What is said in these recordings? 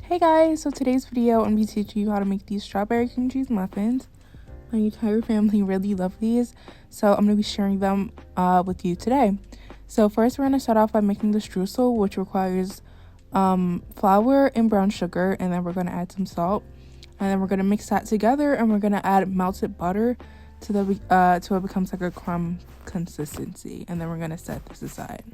Hey guys, so today's video I'm going to be teaching you how to make these strawberry cream cheese muffins. My entire family really love these, so I'm going to be sharing them with you today. So first we're going to start off by making the streusel, which requires flour and brown sugar, and then we're going to add some salt, and then we're going to mix that together, and we're going to add melted butter till it becomes like a crumb consistency, and then we're going to set this aside.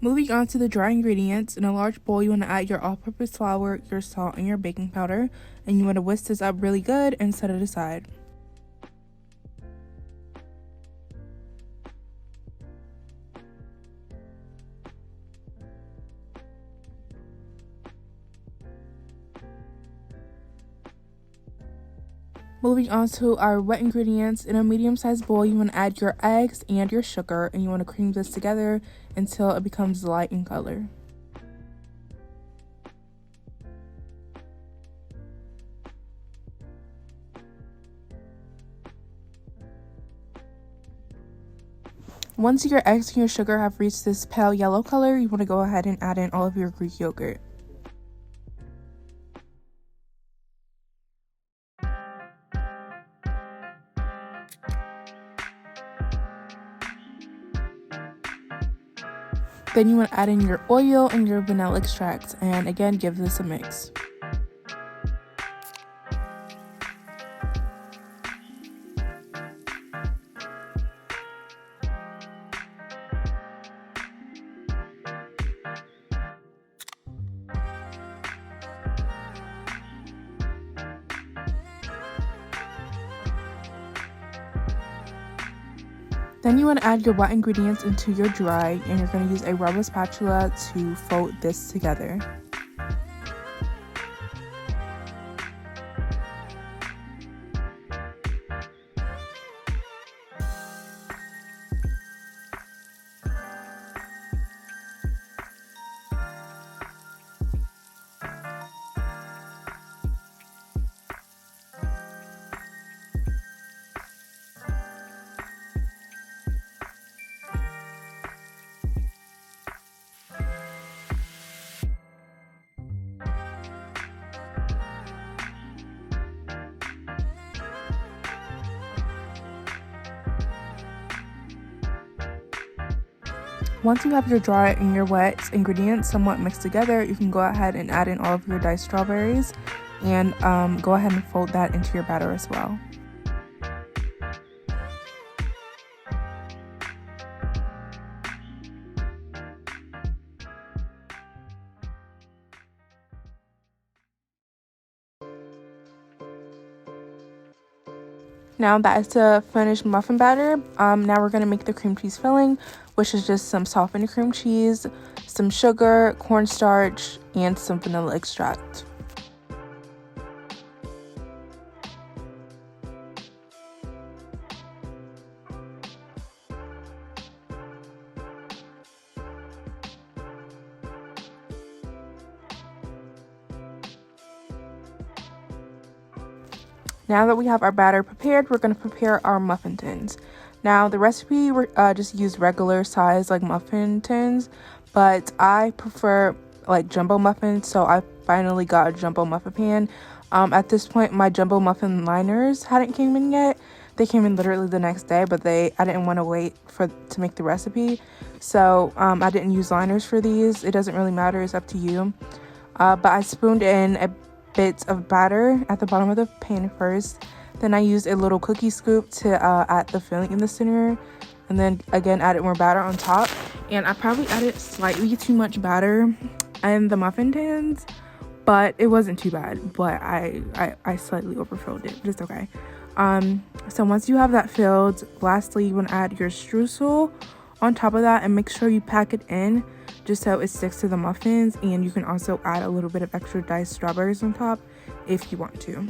Moving on to the dry ingredients, in a large bowl you want to add your all-purpose flour, your salt, and your baking powder, and you want to whisk this up really good and set it aside. Moving on to our wet ingredients, in a medium-sized bowl you want to add your eggs and your sugar, and you want to cream this together until it becomes light in color. Once your eggs and your sugar have reached this pale yellow color, you want to go ahead and add in all of your Greek yogurt. Then you want to add in your oil and your vanilla extract, and again give this a mix. Then you want to add your wet ingredients into your dry, and you're going to use a rubber spatula to fold this together. Once you have your dry and your wet ingredients somewhat mixed together, you can go ahead and add in all of your diced strawberries and go ahead and fold that into your batter as well. Now that is the finished muffin batter. Now we're going to make the cream cheese filling, which is just some softened cream cheese, some sugar, cornstarch, and some vanilla extract. Now that we have our batter prepared, we're going to prepare our muffin tins. Now the recipe just used regular size like muffin tins, but I prefer like jumbo muffins, so I finally got a jumbo muffin pan. At this point my jumbo muffin liners hadn't came in yet. They came in literally the next day, but I didn't want to wait to make the recipe, so I didn't use liners for these. It doesn't really matter, it's up to you. But I spooned in a bits of batter at the bottom of the pan first. Then I used a little cookie scoop to add the filling in the center, and then again added more batter on top. And I probably added slightly too much batter in the muffin tins, but it wasn't too bad. But I slightly overfilled it, just okay. So once you have that filled, lastly you want to add your streusel on top of that, and make sure you pack it in just so it sticks to the muffins. And you can also add a little bit of extra diced strawberries on top if you want to.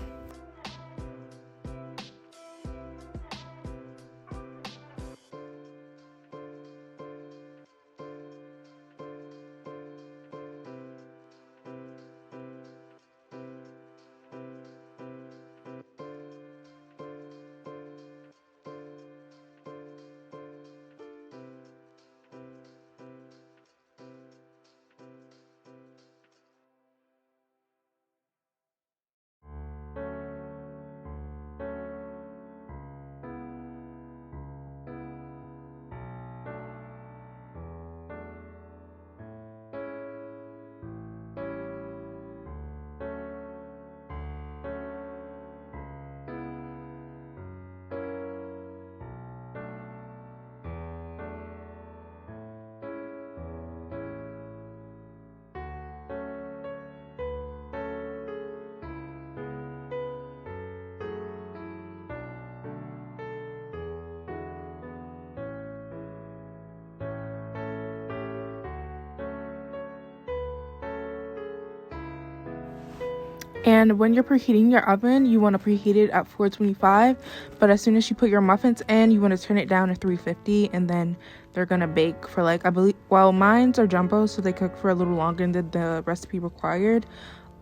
And when you're preheating your oven, you want to preheat it at 425, but as soon as you put your muffins in, you want to turn it down to 350, and then they're gonna bake for like, I believe, well, mines are jumbo, so they cook for a little longer than the recipe required.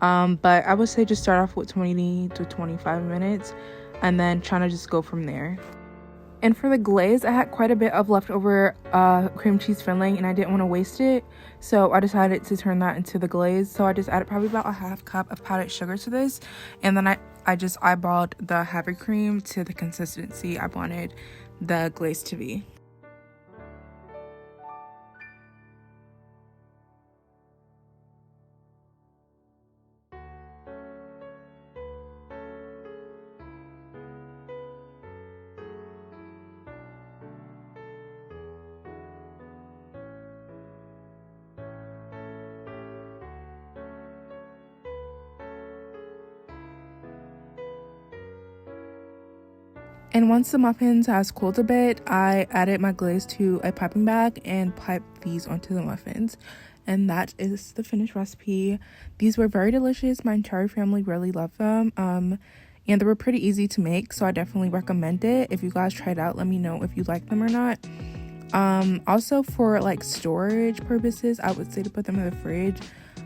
But I would say just start off with 20 to 25 minutes and then trying to just go from there. And for the glaze, I had quite a bit of leftover cream cheese filling and I didn't want to waste it, so I decided to turn that into the glaze. So I just added probably about a half cup of powdered sugar to this, and then I just eyeballed the heavy cream to the consistency I wanted the glaze to be. And once the muffins has cooled a bit, I added my glaze to a piping bag and piped these onto the muffins. And that is the finished recipe. These were very delicious. My entire family really loved them. And they were pretty easy to make, so I definitely recommend it. If you guys try it out, let me know if you like them or not. Also for like storage purposes, I would say to put them in the fridge.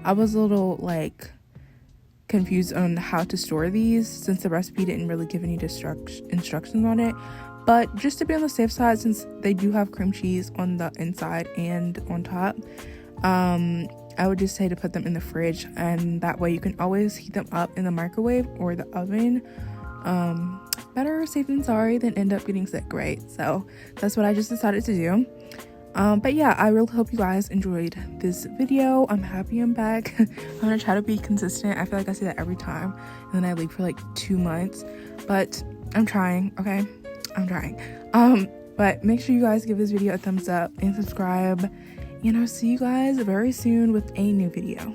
I was a little like confused on how to store these since the recipe didn't really give any instructions on it, but just to be on the safe side, since they do have cream cheese on the inside and on top, I would just say to put them in the fridge, and that way you can always heat them up in the microwave or the oven. Better safe than sorry than end up getting sick, right? So that's what I just decided to do. But yeah, I really hope you guys enjoyed this video. I'm happy I'm back. I'm gonna try to be consistent. I feel like I say that every time and then I leave for like 2 months, but I'm trying. Okay, I'm trying. But make sure you guys give this video a thumbs up and subscribe, and I'll see you guys very soon with a new video.